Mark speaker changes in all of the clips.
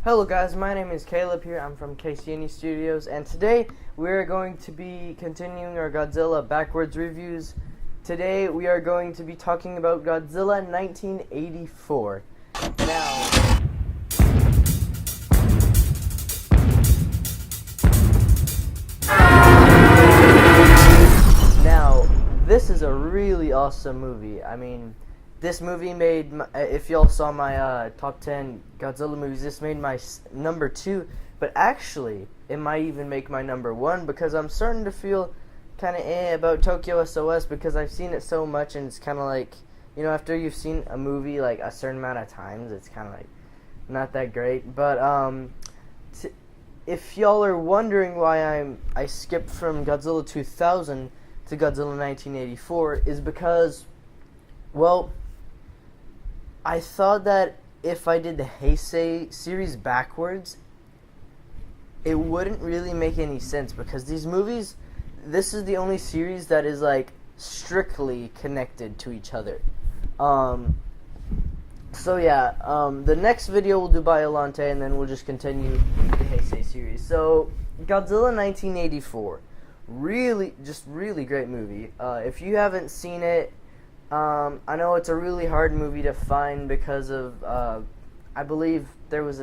Speaker 1: Hello guys, my name is Caleb here. I'm from KCNE Studios, and today we're going to be continuing our Godzilla backwards reviews. Today we are going to be talking about Godzilla 1984. Now, this is a really awesome movie. I mean, this movie made, if y'all saw my top 10 Godzilla movies, this made my number 2, but actually, it might even make my number 1, because I'm starting to feel kind of about Tokyo SOS, because I've seen it so much, and it's kind of like, you know, after you've seen a movie like a certain amount of times, it's kind of like not that great. But if y'all are wondering why I skipped from Godzilla 2000 to Godzilla 1984, is because, well, I thought that if I did the Heisei series backwards, it wouldn't really make any sense, because these movies, this is the only series that is like strictly connected to each other. So yeah, the next video we'll do Biollante, and then we'll just continue the Heisei series. So Godzilla 1984, really great movie. If you haven't seen it, I know it's a really hard movie to find because of, I believe there was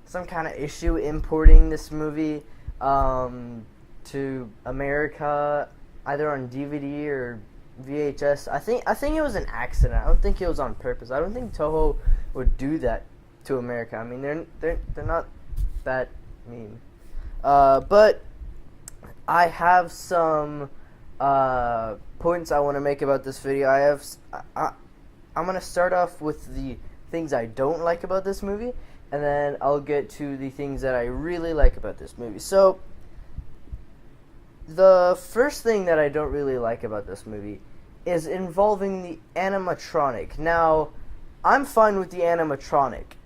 Speaker 1: some kind of issue importing this movie to America, either on DVD or VHS. I think it was an accident. I don't think it was on purpose. I don't think Toho would do that to America. I mean, they're not that mean. But I have some points I want to make about this video. I'm going to start off with the things I don't like about this movie, and then I'll get to the things that I really like about this movie. So, the first thing that I don't really like about this movie is involving the animatronic. Now, I'm fine with the animatronic.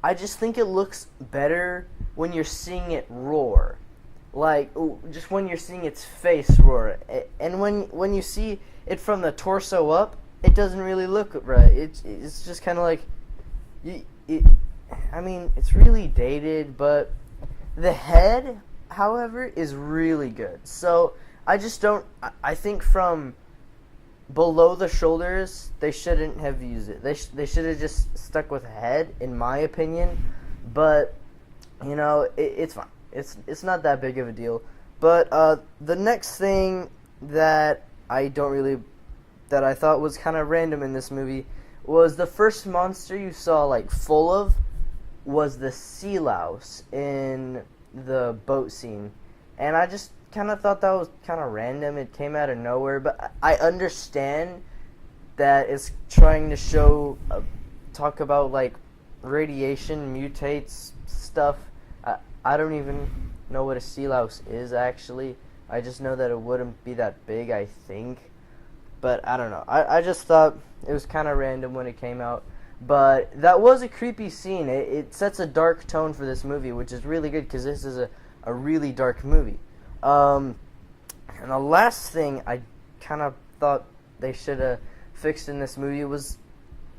Speaker 1: I just think it looks better when you're seeing it roar. Like, just when you're seeing its face roar. And when you see it from the torso up, it doesn't really look right. It's just kind of like, I mean, it's really dated, but the head, however, is really good. So, I think from below the shoulders, they shouldn't have used it. They should have just stuck with the head, in my opinion. But, you know, it's fine. It's not that big of a deal. But the next thing that I thought was kind of random in this movie was the first monster you saw like full of was the sea louse in the boat scene. And I just kind of thought that was kind of random. It came out of nowhere, but I understand that it's trying to talk about like radiation mutates stuff. I don't even know what a sea louse is, actually. I just know that it wouldn't be that big, I think. But I don't know. I just thought it was kind of random when it came out. But that was a creepy scene. It sets a dark tone for this movie, which is really good, because this is a really dark movie. And the last thing I kind of thought they should have fixed in this movie was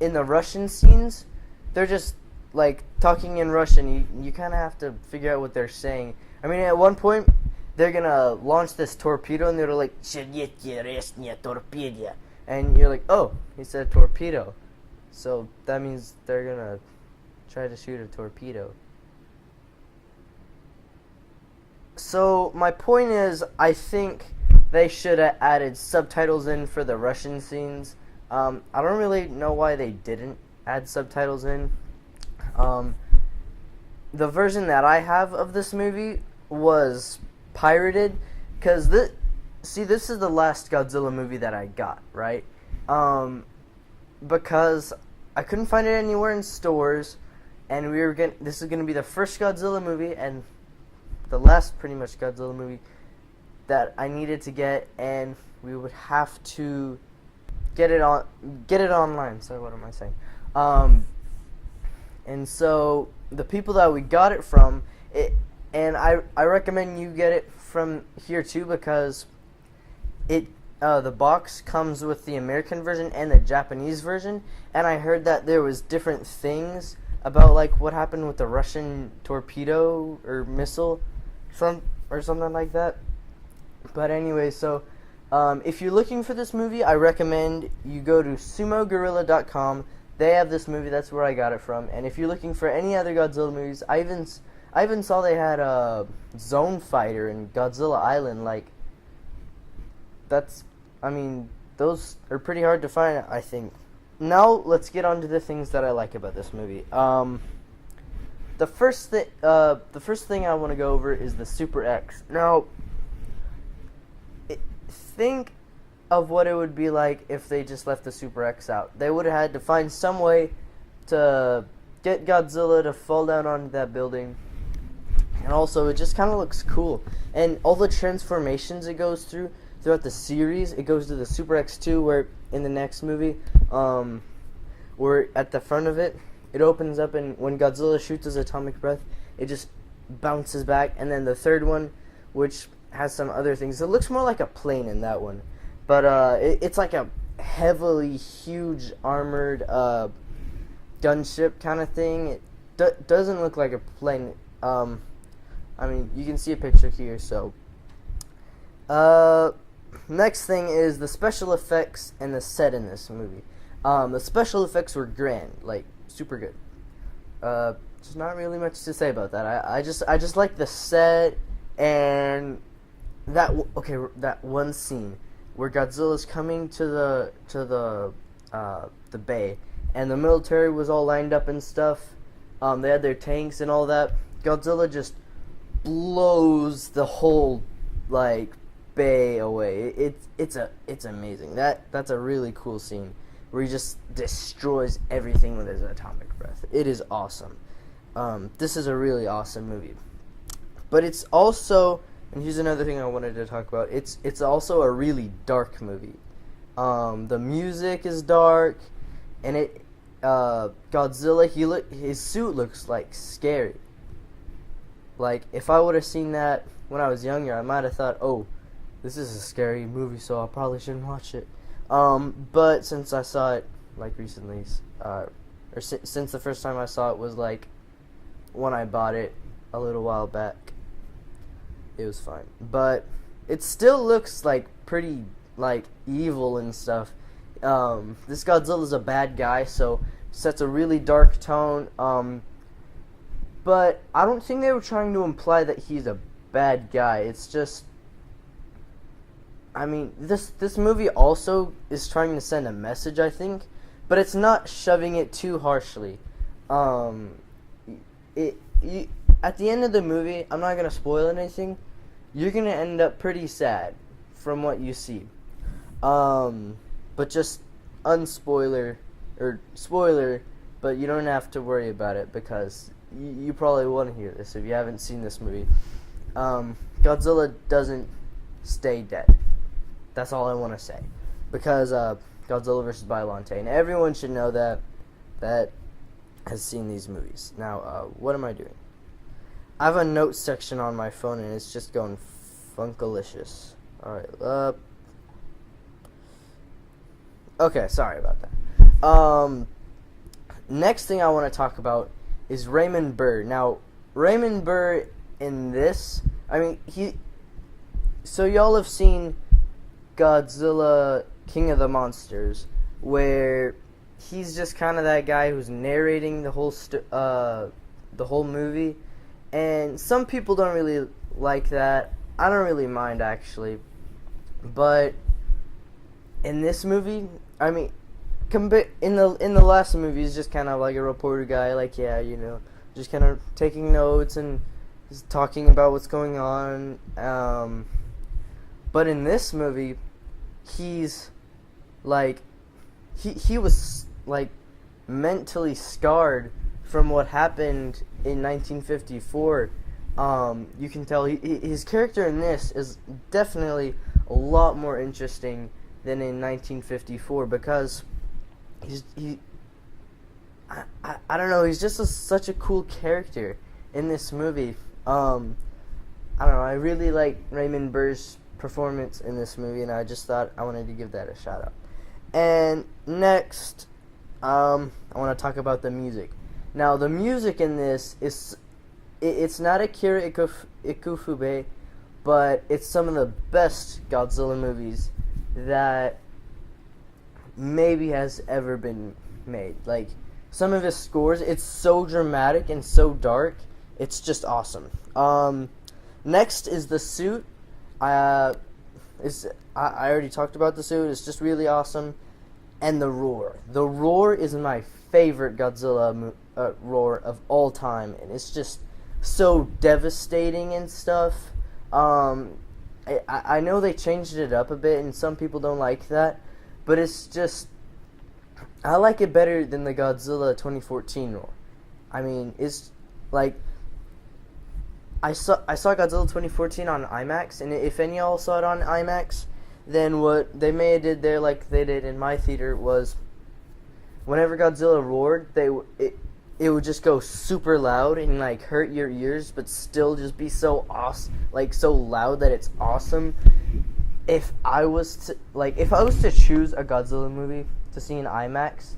Speaker 1: in the Russian scenes. They're just like talking in Russian. You kind of have to figure out what they're saying. I mean, at one point they're gonna launch this torpedo, and they're like, and you're like, oh, he said torpedo, so that means they're gonna try to shoot a torpedo. So my point is, I think they should have added subtitles in for the Russian scenes. I don't really know why they didn't add subtitles in. The version that I have of this movie was pirated, because this is the last Godzilla movie that I got, right? Because I couldn't find it anywhere in stores, and this is gonna be the first Godzilla movie and the last pretty much Godzilla movie that I needed to get, and we would have to get it online. Sorry, what am I saying? And so the people that we got it from, and I recommend you get it from here too, because the box comes with the American version and the Japanese version, and I heard that there was different things about like what happened with the Russian torpedo or missile, or something like that. But anyway, so if you're looking for this movie, I recommend you go to sumogorilla.com. They have this movie. That's where I got it from. And if you're looking for any other Godzilla movies, I even saw they had a Zone Fighter in Godzilla Island. Like, those are pretty hard to find, I think. Now let's get on to the things that I like about this movie. The first thing I want to go over is the Super X. Now, think of what it would be like if they just left the Super X out. They would have had to find some way to get Godzilla to fall down onto that building. And also, it just kind of looks cool. And all the transformations it goes throughout the series, it goes to the Super X2, where in the next movie, where at the front of it, it opens up, and when Godzilla shoots his atomic breath, it just bounces back. And then the third one, which has some other things, it looks more like a plane in that one. But it's like a heavily huge armored gunship kind of thing. It doesn't look like a plane. You can see a picture here, so. Next thing is the special effects and the set in this movie. The special effects were grand, like, super good. Just not really much to say about that. I just like the set and that one scene where Godzilla's coming to the bay, and the military was all lined up and stuff. They had their tanks and all that. Godzilla just blows the whole bay away. It's amazing. That's a really cool scene where he just destroys everything with his atomic breath. It is awesome. This is a really awesome movie. But it's also, and here's another thing I wanted to talk about. It's also a really dark movie. The music is dark, and Godzilla, his suit looks like scary. Like, if I would have seen that when I was younger, I might have thought, oh, this is a scary movie, so I probably shouldn't watch it. But since I saw it, recently, since the first time I saw it was, when I bought it a little while back, it was fine. But it still looks, pretty, evil and stuff. This Godzilla's a bad guy, so sets a really dark tone. But I don't think they were trying to imply that he's a bad guy. It's just, this movie also is trying to send a message, I think, but it's not shoving it too harshly. At the end of the movie, I'm not gonna spoil anything. You're gonna end up pretty sad from what you see. But just spoiler, but you don't have to worry about it because you probably want to hear this if you haven't seen this movie. Godzilla doesn't stay dead. That's all I want to say. Because Godzilla vs. Biollante, and everyone should know that has seen these movies. Now, what am I doing? I have a notes section on my phone, and it's just going funkalicious. Alright, okay, sorry about that. Next thing I want to talk about is Raymond Burr. Now, Raymond Burr in this, so y'all have seen Godzilla King of the Monsters, where he's just kind of that guy who's narrating the whole movie, and some people don't really like that. I don't really mind, actually, but in this movie, in the last movie, he's just kind of like a reporter guy, just kind of taking notes and just talking about what's going on. But in this movie, he's he was mentally scarred from what happened in 1954. You can tell his character in this is definitely a lot more interesting than in 1954 because I don't know, he's just such a cool character in this movie. I don't know, I really like Raymond Burr's performance in this movie, and I just thought I wanted to give that a shout out. And next, I want to talk about the music. Now the music in this it's not Akira Ikufube, but it's some of the best Godzilla movies that maybe has ever been made. Like, some of his scores, it's so dramatic and so dark, it's just awesome. Next is the suit. I already talked about the suit. It's just really awesome. And the roar. The roar is my favorite Godzilla roar of all time, and it's just so devastating and stuff. I know they changed it up a bit, and some people don't like that, but it's just, I like it better than the Godzilla 2014 roar. I mean, it's like, I saw Godzilla 2014 on IMAX, and if any of y'all saw it on IMAX, then what they may have did there, like they did in my theater, was whenever Godzilla roared, it would just go super loud and like hurt your ears, but still just be so awesome, like so loud that it's awesome. If I was to choose a Godzilla movie to see in IMAX,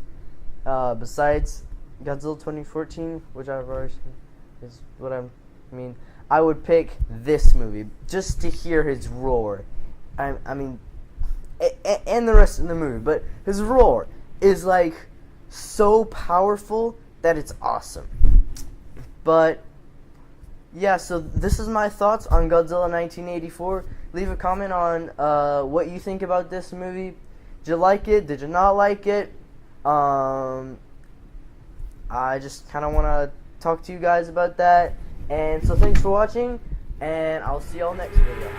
Speaker 1: besides Godzilla 2014, which I've already seen, is what I mean, I would pick this movie just to hear his roar. I mean, and the rest of the movie, but his roar is like so powerful that it's awesome. But yeah, so this is my thoughts on Godzilla 1984. Leave a comment on what you think about this movie. Did you like it? Did you not like it? I just kind of want to talk to you guys about that. And so thanks for watching, and I'll see y'all next video.